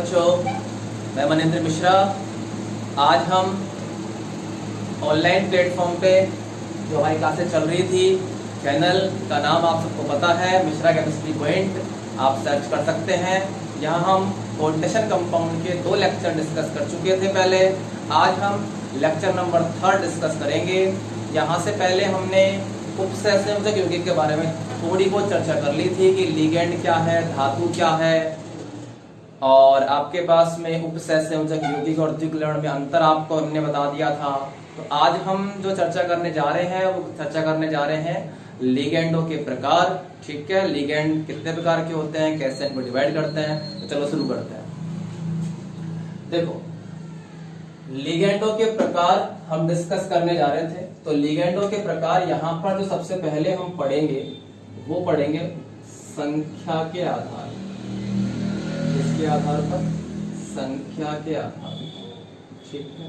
बच्चों, मैं मनेंद्र मिश्रा। आज हम ऑनलाइन प्लेटफॉर्म पे जो हमारी क्लासेस चल रही थी, चैनल का नाम आप सबको पता है, मिश्रा केमिस्ट्री पॉइंट, आप सर्च कर सकते हैं। यहाँ हम कोऑर्डिनेशन कंपाउंड के 2 लेक्चर डिस्कस कर चुके थे पहले। आज हम लेक्चर नंबर 3 डिस्कस करेंगे। यहाँ से पहले हमने उपसहसंयोजक यौगिक के बारे में थोड़ी बहुत चर्चा कर ली थी कि लिगेंड क्या है, धातु क्या है, और आपके पास में उपसहसंयोजक यौगिक और द्विकुलण में अंतर आपको हमने बता दिया था। तो आज हम जो चर्चा करने जा रहे हैं वो चर्चा करने जा रहे हैं लिगेंडों के प्रकार। ठीक है, लिगेंड कितने प्रकार के होते हैं, कैसे इनको डिवाइड करते हैं। तो चलो शुरू करते हैं। देखो, लिगेंडों के प्रकार हम डिस्कस करने जा रहे थे। तो लिगेंडों के प्रकार यहाँ पर जो सबसे पहले हम पढ़ेंगे वो पढ़ेंगे संख्या के आधार। किसके आधार पर? संख्या के आधार। ठीक है,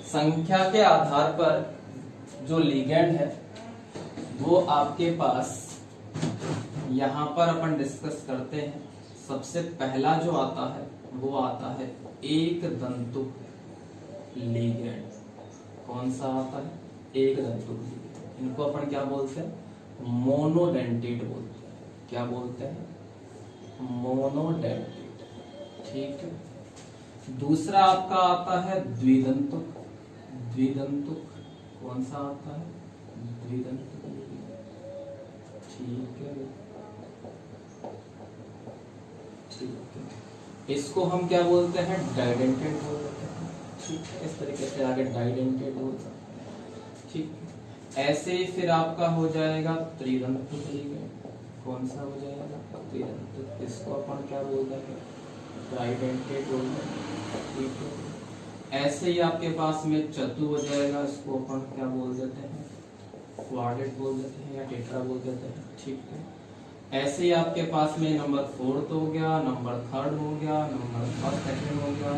संख्या के आधार पर जो लिगेंड है वो आपके पास यहाँ पर अपन डिस्कस करते हैं। सबसे पहला जो आता है वो आता है एक दंतुक लिगेंड। कौन सा आता है? एक दंतुक लिगेंड। इनको अपन क्या बोलते हैं? मोनोडेंटेट बोलते हैं। क्या बोलते हैं? मोनोडेंटेट। ठीक है। दूसरा आपका आता है द्विदंतुक। द्विदंतुक कौन सा आता है? द्विदंतुक। ठीक है, ठीक है। इसको हम क्या बोलते हैं? डाइडेंटेड बोलते हैं। ठीक है, इस तरीके से आगे डाइडेंटेड बोलते हैं। ठीक है। ऐसे ही फिर आपका हो जाएगा त्रिदंतुक लिगेंड। कौन सा हो जाएगा? त्रिदंतुक। इसको अपन क्या बोलते हैं? ट्राइडेंटेड बोलते हैं। ठीक है। ऐसे ही आपके पास में चतु हो जाएगा, इसको अपन क्या बोल देते हैं? क्वाड्रेट बोल देते हैं या टेट्रा बोल देते हैं। ठीक है। ऐसे ही आपके पास में नंबर 4 हो गया, नंबर 3 हो गया, नंबर 2 हो गया,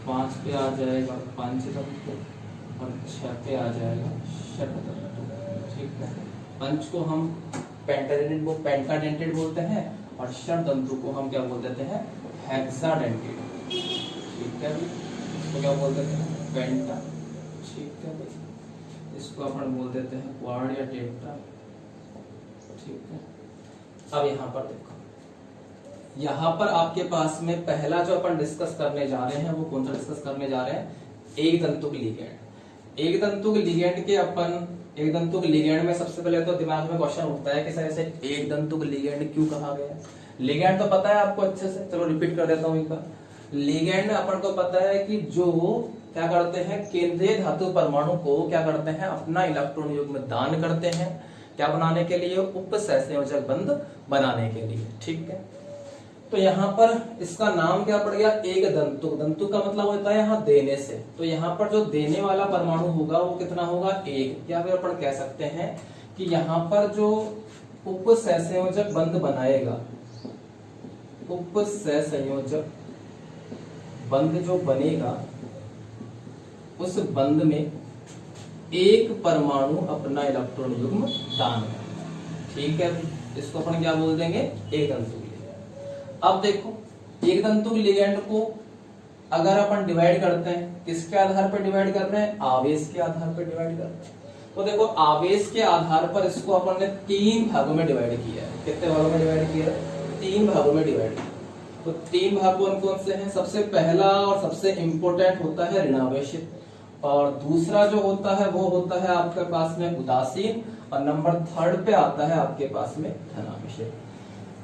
5 पे आ जाएगा पंचदंतुक और 6 पे आ जाएगा षटदंतुक। ठीक है। पंच को हम पेंटाडेंटेड बोलते हैं और षटदंतु को हम क्या बोल देते हैं? हेक्साडेंटेड। ठीक है, इसको क्या बोल देते हैं? पेंटा। ठीक है, इसको अपन बोल देते हैं क्वाड या टेट्रा। ठीक है। अब यहाँ पर देखो, यहाँ पर आपके पास में पहला जो अपन डिस्कस करने जा रहे हैं वो कौन सा डिस्कस करने जा रहे हैं? एक दंतुक लिगेंड। एक दंतुक लिगेंड के अपन एक दंतुक लिगेंड में सबसे पहले तो दिमाग में क्वेश्चन उठता है कि सर इसे एक दंतुक लिगेंड क्यों कहा गया? लिगेंड तो पता है आपको अच्छे से, चलो रिपीट कर देता हूँ एक बार। लिगेंड अपन को पता है कि जो क्या करते हैं, केंद्रीय धातु परमाणु को क्या करते हैं? अपना इलेक्ट्रॉन युग्म दान करते हैं। क्या बनाने के लिए? उपसहसंयोजक बंध बनाने के लिए। ठीक है। तो यहाँ पर इसका नाम क्या पड़ गया? एक दंतुक। दंतुक का मतलब होता है यहाँ देने से। तो यहाँ पर जो देने वाला परमाणु होगा वो कितना होगा? एक। या फिर अपन कह सकते हैं कि यहाँ पर जो उपसहसंयोजक बंध बनाएगा, उपसहसंयोजक बंध जो बनेगा उस बंध में एक परमाणु अपना इलेक्ट्रॉन युग्म दान करेगा। ठीक है, इसको अपन क्या बोल देंगे? एक दंतुक लिगेंड। अब देखो, एक दंतुक लिगेंड को अगर अपन डिवाइड करते हैं, किसके आधार पर डिवाइड कर रहे हैं? आवेश के आधार पर डिवाइड कर रहे हैं। तो देखो, आवेश के आधार पर इसको अपन ने 3 भागों में डिवाइड किया है। कितने भागों में डिवाइड किया है? 3 भागों में डिवाइड किया। तो 3 भाग कौन कौन से हैं? सबसे पहला और सबसे इंपॉर्टेंट होता है ऋणावेशित, और दूसरा जो होता है वो होता है आपके पास में उदासीन, और नंबर 3 पे आता है आपके पास में धनावेशित।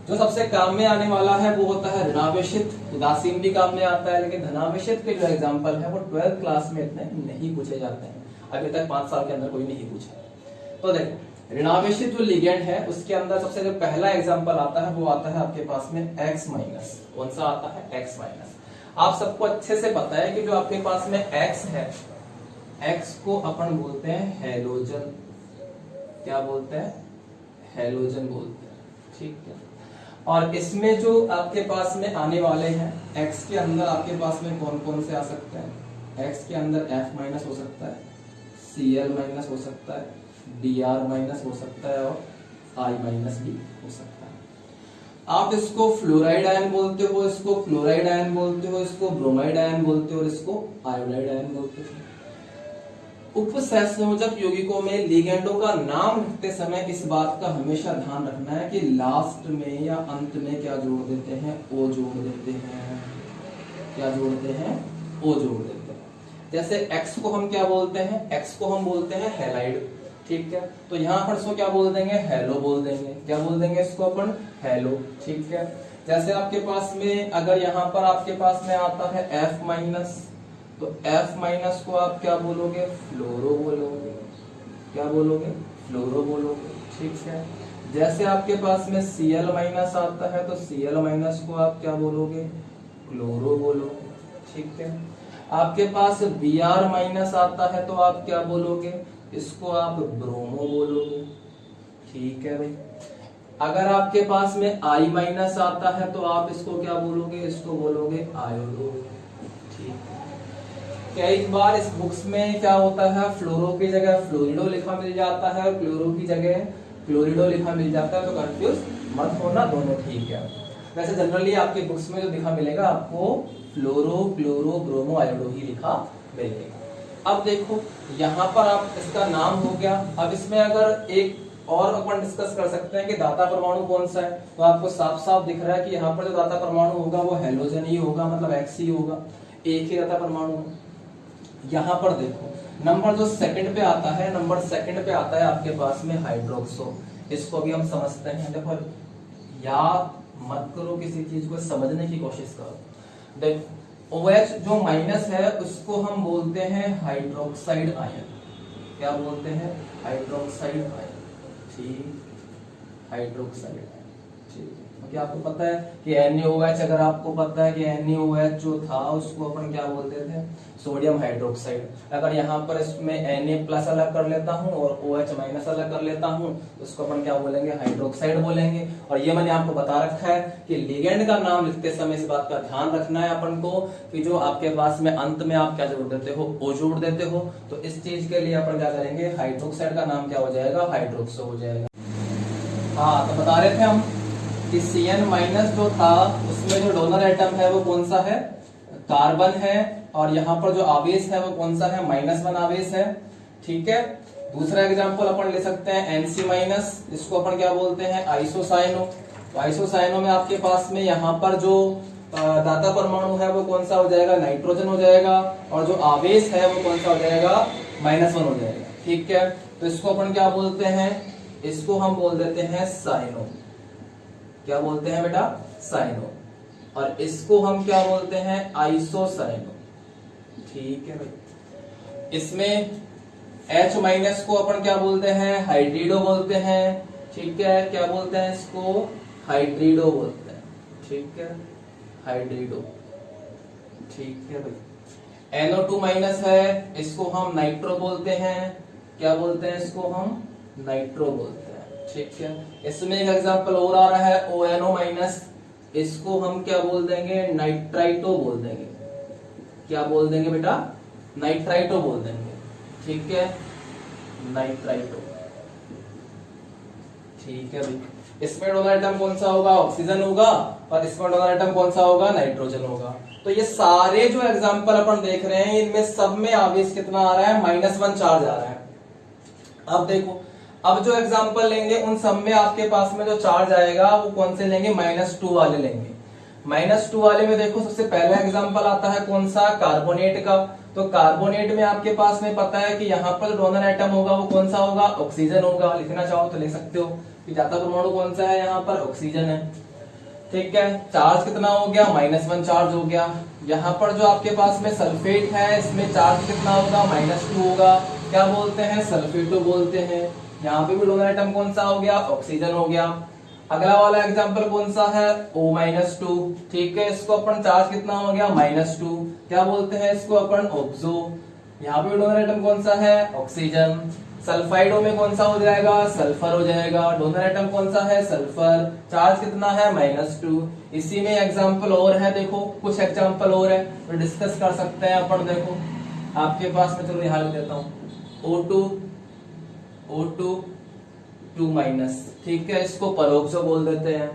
जो सबसे काम में आने वाला है वो होता है ऋणावेशित। उदासीन भी काम में आता है, लेकिन धनावेशित के जो एग्जाम्पल है वो 12th क्लास में इतने नहीं पूछे जाते हैं। अभी तक 5 साल के अंदर कोई नहीं पूछा। तो देखो, ऋणावेशित जो लिगेंड है उसके अंदर सबसे जो पहला एग्जांपल आता है वो आता है आपके पास में X माइनस। कौन सा आता है? X minus. आप सबको अच्छे से पता है कि जो आपके पास में X है, X को अपन बोलते हैं हैलोजन। क्या बोलते हैं? हैलोजन बोलते हैं। ठीक है। और इसमें जो आपके पास में आने वाले हैं, X के अंदर आपके पास में कौन कौन से आ सकते हैं? X के अंदर F माइनस हो सकता है, Cl माइनस हो सकता है, Br माइनस हो सकता है और I माइनस भी हो सकता है। आप इसको फ्लोराइड आयन बोलते हो, इसको क्लोराइड आयन बोलते हो, इसको ब्रोमाइड आयन बोलते हो और इसको आयोडाइड आयन बोलते हो। उपसहसंयोजक यौगिकों में लिगेंडों का नाम लिखते समय इस बात का हमेशा ध्यान रखना है कि लास्ट में या अंत में क्या जोड़ देते हैं, ओ जोड़ देते हैं। क्या जोड़ते हैं? ओ जोड़ देते हैं। जैसे X को हम क्या बोलते हैं? X को हम बोलते हैं हैलाइड, ठीक है। तो यहाँ पर इसको क्या बोल देंगे? हेलो बोल देंगे। क्या बोल देंगे इसको अपन? हेलो, ठीक है। जैसे आपके पास में अगर यहाँ पर आपके पास में आता है F माइनस, तो F माइनस को आप क्या बोलोगे? फ्लोरो बोलोगे। क्या बोलोगे? फ्लोरो बोलोगे, ठीक है। जैसे आपके पास में Cl माइनस आता है तो Cl माइनस को आप क्या बोलोगे? क्लोरो बोलोगे, ठीक है। आपके पास Br माइनस आता है तो आप क्या बोलोगे? इसको आप ब्रोमो बोलोगे, ठीक है भाई। अगर आपके पास में I माइनस आता है तो आप इसको क्या बोलोगे? इसको बोलोगे आयोडो, ठीक है। कई बार इस बुक्स में क्या होता है, फ्लोरो की जगह फ्लोरिडो लिखा मिल जाता है और क्लोरो की जगह क्लोरिडो लिखा मिल जाता है, तो कंफ्यूज मत होना, दोनों ठीक है। वैसे जनरली आपके बुक्स में जो लिखा मिलेगा आपको फ्लोरो, क्लोरो, ब्रोमो, आयोडो ही लिखा मिलेगा। अब देखो यहाँ पर आप इसका नाम हो गया। अब इसमें अगर एक और अपन डिस्कस कर सकते हैं कि दाता परमाणु कौन सा है, तो आपको साफ साफ दिख रहा है कि यहाँ पर जो दाता परमाणु होगा वो हेलोजन ही होगा, मतलब X ही होगा, एक ही दाता परमाणु। यहाँ पर देखो नंबर जो सेकंड पे आता है, नंबर सेकंड पे आता है आपके पास में हाइड्रोक्सो। इसको भी हम समझते हैं। देखो याद मत करो, किसी चीज को समझने की कोशिश करो। देखो OH जो माइनस है उसको हम बोलते हैं हाइड्रोक्साइड आयन। क्या बोलते हैं? हाइड्रोक्साइड आयन, ठीक, हाइड्रोक्साइड आयन, ठीक है। क्या आपको पता है कि NaOH, अगर आपको पता है कि NaOH जो था उसको अपन क्या बोलते थे? Sodium hydroxide. अगर यहाँ पर इसमें Na प्लस अलग कर लेता हूँ और OH माइनस अलग कर लेता हूँ तो उसको अपन क्या बोलेंगे? हाइड्रोक्साइड बोलेंगे। और ये मैंने आपको बता रखा है कि लिगेंड का नाम लिखते समय इस बात का ध्यान रखना है अपन को कि जो आपके पास में अंत में आप क्या जोड़ देते हो? O जोड़ देते हो। तो इस चीज के लिए अपन क्या करेंगे? हाइड्रोक्साइड का नाम क्या हो जाएगा? हाइड्रोक्सो हो जाएगा। हाँ, तो बता रहे थे हम कि Cn माइनस जो था उसमें जो डोनर एटम है वो कौन सा है? कार्बन है। और यहाँ पर जो आवेश है वो कौन सा है? -1 आवेश है, ठीक है। दूसरा एग्जांपल अपन ले सकते हैं Nc माइनस, इसको अपन क्या बोलते हैं? आइसोसाइनो। तो आइसोसाइनो में आपके पास में यहाँ पर जो दाता परमाणु है वो कौन सा हो जाएगा? नाइट्रोजन हो जाएगा। और जो आवेश है वो कौन सा हो जाएगा? -1 हो जाएगा, ठीक है। तो इसको अपन क्या बोलते हैं? इसको हम बोल देते हैं साइनो। क्या बोलते हैं बेटा? साइनो। और इसको हम क्या बोलते हैं? आइसोसाइनो, ठीक है भाई। इसमें H माइनस को अपन क्या बोलते हैं? हाइड्रिडो बोलते हैं, ठीक है। क्या बोलते हैं इसको? हाइड्रिडो बोलते हैं, ठीक है, हाइड्रिडो, ठीक है भाई। NO2 माइनस है, इसको हम नाइट्रो बोलते हैं। क्या बोलते हैं इसको? हम नाइट्रो बोलते हैं, ठीक है। इसमें एक एग्जांपल और आ रहा है ONO माइनस, इसको हम क्या बोल देंगे? नाइट्राइटो बोल देंगे। क्या बोल देंगे बेटा? नाइट्राइटो बोल देंगे, ठीक है, नाइट्राइटो, ठीक है भाई। इसमें डोनर एटम कौन सा होगा? ऑक्सीजन होगा। और इसमें डोनर एटम कौन सा होगा? नाइट्रोजन होगा। तो ये सारे जो एग्जांपल अपन देख रहे हैं इनमें सब में आवेश कितना आ रहा है? -1 चार्ज आ रहा है। अब देखो, अब जो एग्जांपल लेंगे उन सब में आपके पास में जो चार्ज आएगा वो कौन से लेंगे? -2 वाले लेंगे। -2 वाले में देखो सबसे पहला एग्जांपल आता है कौन सा? कार्बोनेट का। तो कार्बोनेट में आपके पास में पता है कि यहाँ पर डोनर एटम होगा वो कौन सा होगा? ऑक्सीजन होगा। लिखना चाहो तो ले सकते हो कि दाता परमाणु कौन सा है? यहाँ पर ऑक्सीजन है, ठीक है। चार्ज कितना हो गया? -1 चार्ज हो गया। यहाँ पर जो आपके पास में सल्फेट है इसमें चार्ज कितना होगा? -2 होगा। क्या बोलते हैं? सल्फेटो बोलते हैं। यहाँ पे भी डोनर एटम कौन सा हो गया? ऑक्सीजन हो गया। अगला वाला एग्जांपल कौन सा है? O-2, ठीक है। इसको अपन चार्ज कितना हो गया? -2। क्या बोलते हैं इसको अपन? ऑक्सो। यहाँ पे डोनर एटम कौन सा है? ऑक्सीजन। सल्फाइडो में कौन सा हो जाएगा? सल्फर हो जाएगा। डोनर एटम कौन सा है? सल्फर। चार्ज कितना है? -2। इसी में एग्जांपल और है, देखो कुछ एग्जांपल और है तो डिस्कस कर सकते हैं अपन। देखो आपके पास में, चलो यहाँ लिख देता हूँ O2 2 माइनस, ठीक है। इसको परोक्सो बोल देते हैं।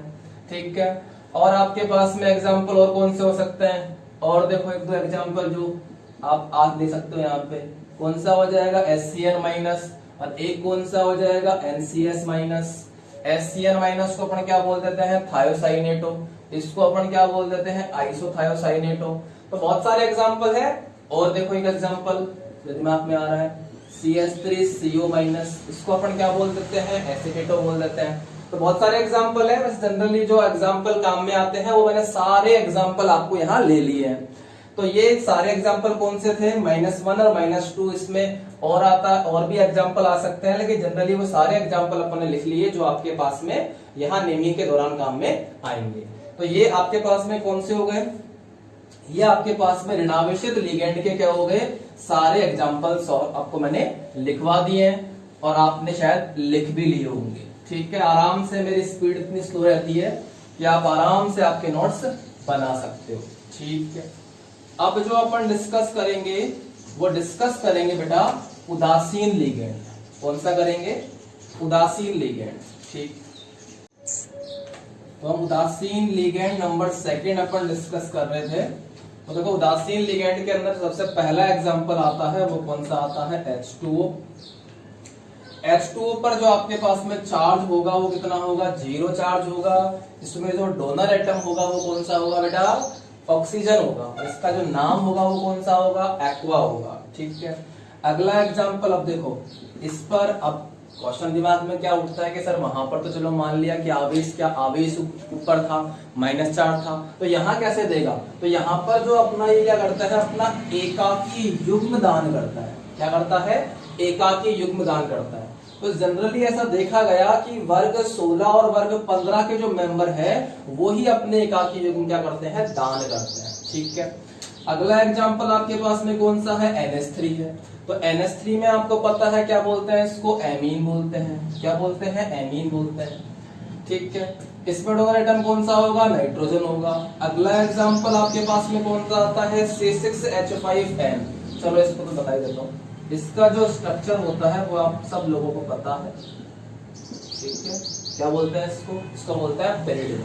ठीक है। और आपके पास में एग्जाम्पल और कौन से हो सकते हैं, और देखो एक दो एग्जाम्पल जो आप आज दे सकते हो यहाँ पे। कौन सा हो जाएगा HCl माइनस, और एक कौन सा हो जाएगा NCS माइनस। HCl माइनस को अपन क्या बोल देते हैं थायोसाइनेटो, इसको अपन क्या बोल देते हैं आइसोथायोसाइनेटो। तो बहुत सारे एग्जाम्पल है। और देखो एक एग्जाम्पल जो दिमाग में आ रहा है CH3CO माइनस, इसको अपन क्या बोल देते हैं एसीटेटो बोल देते हैं। तो बहुत सारे एग्जाम्पल है, बस जनरली जो एग्जाम्पल काम में आते हैं वो मैंने सारे एग्जाम्पल आपको यहाँ ले लिए हैं। तो ये सारे एग्जाम्पल कौन से थे -1 और -2, इसमें और आता और भी एग्जाम्पल आ सकते हैं, लेकिन जनरली वो सारे एग्जाम्पल अपन ने लिख लिए जो आपके पास में यहाँ नेमिंग के दौरान काम में आएंगे। तो ये आपके पास में कौन से हो गए, ये आपके पास में ऋणावेशित लिगेंड के क्या हो गए सारे एग्जाम्पल्स आपको मैंने लिखवा दिए हैं, और आपने शायद लिख भी लिए होंगे। ठीक है, आराम से, मेरी स्पीड इतनी स्लो रहती है कि आप आराम से आपके नोट्स बना सकते हो। ठीक है, अब जो अपन डिस्कस करेंगे वो डिस्कस करेंगे बेटा उदासीन लिगेंड। कौन सा करेंगे उदासीन लिगेंड। ठीक, तो हम उदासीन लिगेंड नंबर 2 अपन डिस्कस कर रहे थे। तो देखो उदासीन लिगेंड के अंदर सबसे पहला एग्जांपल आता है वो कौन सा आता है H2O। H2O पर जो आपके पास में चार्ज होगा वो कितना होगा 0 चार्ज होगा। इसमें जो डोनर एटम होगा वो कौन सा होगा बेटा ऑक्सीजन होगा, और इसका जो नाम होगा वो कौन सा होगा एक्वा होगा। ठीक है, अगला एग्जांपल अब देखो इस पर, अब क्वेश्चन दिमाग में क्या उठता है कि सर वहां पर तो चलो मान लिया कि आवेश ऊपर था, माइनस चार्ज था, तो यहाँ कैसे देगा। तो यहाँ पर जो अपना ये क्या करता है अपना एकाकी युग्म दान करता है। क्या करता है एकाकी युग्म दान करता है। तो जनरली ऐसा देखा गया कि वर्ग 16 और वर्ग 15 के जो मेंबर है वो ही अपने एकाकी युग्म क्या करते हैं दान करते हैं। ठीक है, अगला एग्जांपल आपके पास में कौन सा है NH3 है। तो NH3 में आपको पता है क्या बोलते हैं इसको एमीन बोलते हैं। क्या बोलते हैं एमीन बोलते हैं। ठीक है, इसमें डोनर एटम कौन सा होगा नाइट्रोजन होगा। अगला एग्जांपल आपके पास में कौन सा आता है C6H5N। चलो इसको तो बता ही देता हूँ, इसका जो स्ट्रक्चर होता है वो आप सब लोगों को पता है। ठीक है, क्या बोलते हैं इसको बोलते हैं पेरिडिन।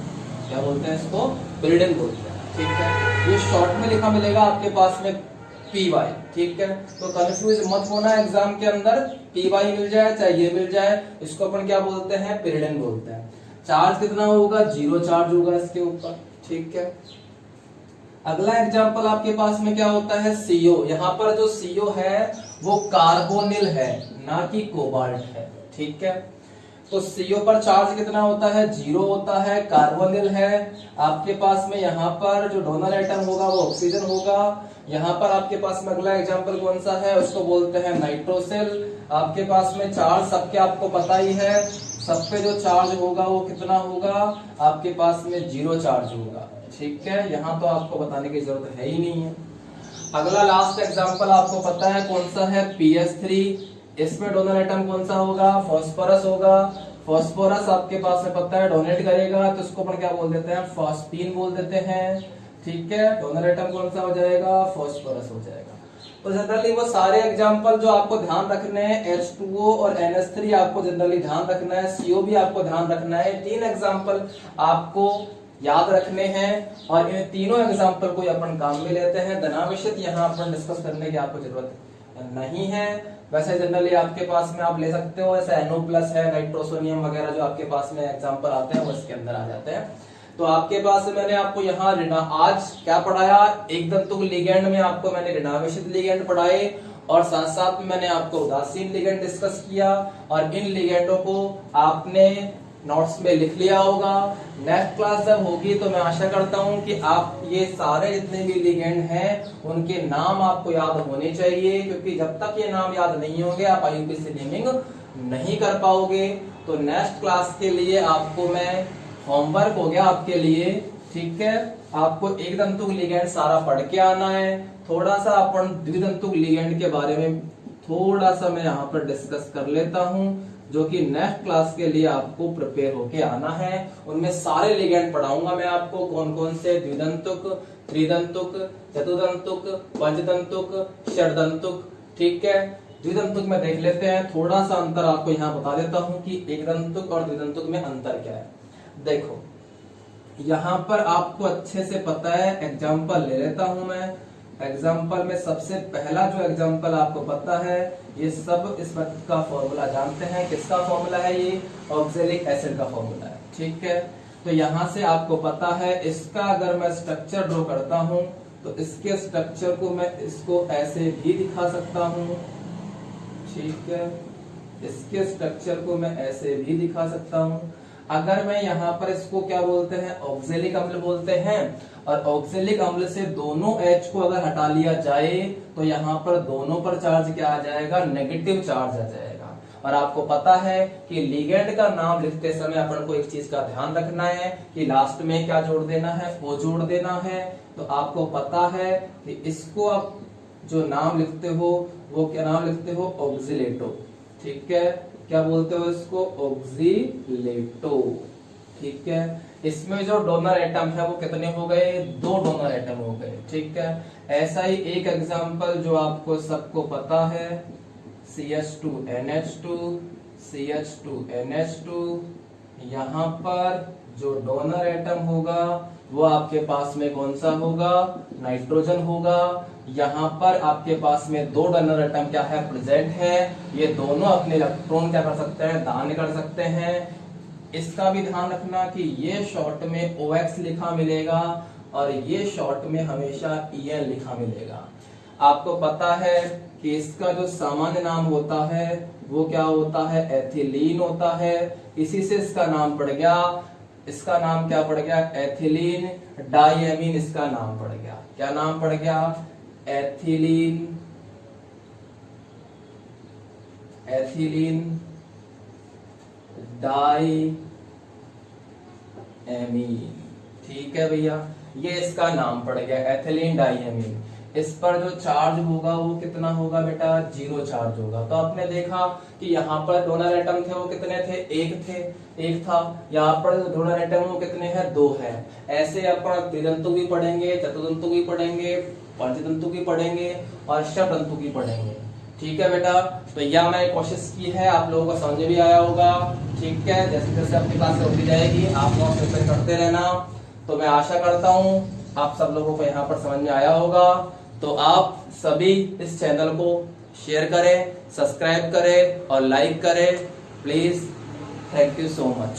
क्या बोलते हैं इसको पेरिडिन बोलते हैं। ठीक है, ये शॉर्ट में लिखा मिलेगा आपके पास में PY। ठीक है, तो कंफ्यूज मत होना एग्जाम के अंदर, PY मिल जाए चाहे ये मिल जाए, इसको अपन क्या बोलते हैं पेरिडिन बोलते हैं। चार्ज कितना होगा 0 चार्ज होगा इसके ऊपर। ठीक है, अगला एग्जांपल आपके पास में क्या होता है CO। यहाँ पर जो CO है वो कार्बोनिल है ना कि कोबाल्ट है। ठीक है, तो CO पर चार्ज कितना होता है 0 होता है, कार्बोनिल है आपके पास में। यहाँ पर जो डोनर एटम होगा वो ऑक्सीजन होगा। यहाँ पर आपके पास में अगला एग्जांपल कौन सा है उसको बोलते हैं नाइट्रोसिल। आपके पास में चार्ज सबके आपको पता ही है, सब पे जो चार्ज होगा वो कितना होगा आपके पास में 0 चार्ज होगा। ठीक है, यहाँ तो आपको बताने की जरूरत है ही नहीं है। अगला लास्ट एग्जांपल आपको पता है कौन सा है PS3। इसमें डोनर एटम कौन सा होगा फास्फोरस होगा। फास्फोरस आपके पास में पता है डोनेट करेगा तो इसको अपन क्या बोल देते हैं फास्फीन बोल देते हैं। ठीक है, डोनर एटम कौन सा हो जाएगा फास्फोरस हो जाएगा। तो जनरली वो सारे एग्जांपल जो आपको ध्यान रखने हैं H2O और NH3 आपको जनरली ध्यान रखना है, CO भी आपको ध्यान रखना है। 3 एग्जांपल आपको याद रखने हैं और इन तीनों एग्जांपल को अपन काम में लेते हैं। धनावेशित यहाँ अपन डिस्कस करने की आपको जरूरत नहीं है। वैसे जनरली आपके पास में आप ले सकते हो, जैसे NO+ है, नाइट्रोसोनियम वगैरह जो आपके पास में एग्जांपल आते हैं वो इसके अंदर आ जाते हैं। तो आपके पास मैंने आपको यहाँ आज क्या पढ़ाया, एक दंतुक लिगेंड में आपको मैंने ऋणावेशित लिगेंड पढ़ाए और साथ साथ में मैंने आपको उदासीन लिगेंड डिस्कस किया, और इन लिगेंडों को आपने नोट्स में लिख लिया होगा। नेक्स्ट क्लास जब होगी तो मैं आशा करता हूं कि आप ये सारे जितने भी लिगेंड हैं उनके नाम आपको याद होने चाहिए, क्योंकि जब तक ये नाम याद नहीं होंगे आप IUPAC नेमिंग नहीं कर पाओगे। तो नेक्स्ट क्लास के लिए आपको मैं होमवर्क हो गया आपके लिए। ठीक है, आपको एक दंतुक लिगेंड सारा पढ़ के आना है। थोड़ा सा अपन द्विदंतुक लिगेंड के बारे में थोड़ा सा मैं यहाँ पर डिस्कस कर लेता हूँ, जो कि नेक्स्ट क्लास के लिए आपको प्रिपेयर होके आना है। उनमें सारे लिगेंड पढ़ाऊंगा मैं आपको, कौन कौन से द्विदंतुक, त्रिदंतुक, चतुदंतुक, पंचदंतुक, षडदंतुक। ठीक है, द्विदंतुक में देख लेते हैं, थोड़ा सा अंतर आपको यहाँ बता देता हूँ कि एक दंतुक और द्विदंतुक में अंतर क्या है। देखो यहाँ पर आपको अच्छे से पता है, एग्जाम्पल ले लेता हूं मैं। एग्जाम्पल में सबसे पहला जो एग्जाम्पल आपको पता है, ये सब इस का फॉर्मूला जानते हैं। किसका फॉर्मूला है ये? ऑक्जेलिक एसिड का फॉर्मूला है, ठीक है। तो यहाँ से आपको पता है, इसका अगर मैं स्ट्रक्चर ड्रॉ करता हूं तो इसके स्ट्रक्चर को मैं इसको ऐसे भी दिखा सकता हूं, ठीक है। इसके स्ट्रक्चर को मैं ऐसे भी दिखा सकता हूं। अगर मैं यहाँ पर इसको क्या बोलते हैं? ऑक्जेलिक अम्ल बोलते हैं। और ऑक्जेलिक अम्ल से दोनों H को अगर हटा लिया जाए तो यहाँ पर दोनों पर चार्ज क्या आ जाएगा? नेगेटिव चार्ज आ जाएगा। और आपको पता है कि लिगेंड का नाम लिखते समय अपन को एक चीज का ध्यान रखना है कि लास्ट में क्या जोड़ देना है? O जोड़ देना है। तो आपको पता है कि इसको आप जो नाम लिखते हो वो क्या नाम लिखते हो? ऑक्जिलेटो, ठीक है। क्या बोलते हो इसको? ऑक्जिलेटो, ठीक है। इसमें जो डोनर एटम है वो कितने हो गए? 2 डोनर एटम हो गए, ठीक है। ऐसा ही एक एग्जांपल जो आपको सबको पता है, CH2NH2, CH2NH2। यहाँ पर जो डोनर एटम होगा वो आपके पास में कौन सा होगा? नाइट्रोजन होगा। यहाँ पर आपके पास में 2 डोनर एटम क्या है? प्रेजेंट है। ये दोनों अपने इलेक्ट्रॉन क्या कर सकते हैं? दान कर सकते हैं। इसका भी ध्यान रखना कि ये शॉर्ट में OX लिखा मिलेगा और ये शॉर्ट में हमेशा EN लिखा मिलेगा। आपको पता है कि इसका जो सामान्य नाम होता है वो क्या होता है? एथिलीन होता है। इसी से इसका नाम पड़ गया, इसका नाम क्या पड़ गया? एथिलीन डाइएमीन इसका नाम पड़ गया। क्या नाम पड़ गया? एथिलीन, एथिलीन डाइएमीन, ठीक है भैया। ये इसका नाम पड़ गया एथिलीन डाइएमीन। इस पर जो चार्ज होगा वो कितना होगा बेटा? 0 चार्ज होगा। तो आपने देखा कि यहाँ पर डोनर एटम थे वो कितने थे? 1 थे, 1 था। यहाँ पर डोनर एटम वो कितने हैं? 2 है। ऐसे अपन त्रिदंतु भी पढ़ेंगे, चतुर्दंतु भी पढ़ेंगे, पंचतंतु की पढ़ेंगे और षटतंतु की पढ़ेंगे, ठीक है बेटा। तो यह मैंने कोशिश की है, आप लोगों को समझ भी आया होगा, ठीक है। जैसे जैसे अपनी क्लास होती जाएगी आप लोग प्रिपेयर करते रहना। तो मैं आशा करता हूँ आप सब लोगों को यहाँ पर समझ में आया होगा। तो आप सभी इस चैनल को शेयर करें, सब्सक्राइब करें और लाइक करें please. Thank you so much.